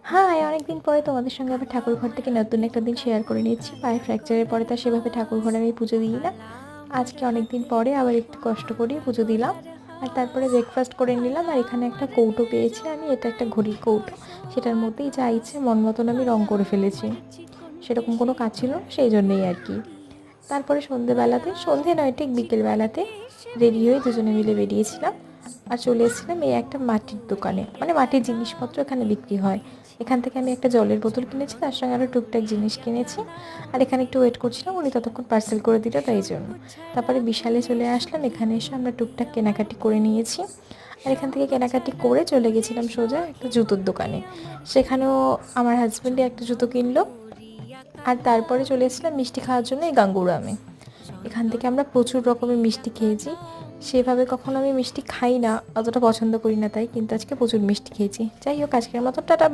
High! অনেকদিন পরে তোমাদের সঙ্গে আবার ঠাকুরঘর থেকে নতুন একটা দিন শেয়ার করে নিচ্ছি। পায়ে ফ্র্যাকচারের পরে তো সেভাবে ঠাকুরঘরে আমি পুজো দিই না। আজকে অনেকদিন পরে আবার একটু কষ্ট করেই পুজো দিলাম। আর তারপরে ব্রেকফাস্ট করে নিলাম। আর এখানে একটা কৌটো পেয়েছি আমি, এটা একটা ঘড়ির কৌটো। সেটার মধ্যেই যা ইচ্ছে মন মতন আমি রং করে ফেলেছি। সেরকম কোনো কাজ ছিল না, সেই জন্যেই আর কি। তারপরে সন্ধে নয় ঠিক বিকেলবেলাতে রেডি হয়ে দুজনে মিলে বেরিয়েছিলাম। আর চলে এসেছিলাম এই একটা মাটির দোকানে, মানে মাটির জিনিসপত্র এখানে বিক্রি হয়। এখান থেকে আমি একটা জলের বোতল কিনেছি, তার সঙ্গে আরও টুকটাক জিনিস কিনেছি। আর এখানে একটু ওয়েট করছিলাম, উনি ততক্ষণ পার্সেল করে দিল, তাই জন্য। তারপরে বিশালে চলে আসলাম, এখানে এসে আমরা টুকটাক কেনাকাটি করে নিয়েছি। আর এখান থেকে কেনাকাটি করে চলে গেছিলাম সোজা একটা জুতোর দোকানে। সেখানেও আমার হাজব্যান্ডে একটা জুতো কিনলো। আর তারপরে চলে এসেছিলাম মিষ্টি খাওয়ার জন্য এই গাঙ্গুরামে। এখান থেকে আমরা প্রচুর রকমের মিষ্টি খেয়েছি। সেভাবে কখনো আমি মিষ্টি খাই না, অতটা পছন্দ করি না তাই, কিন্তু আজকে প্রচুর মিষ্টি খেয়েছি। যাই হোক, আজকের মতো টাটা।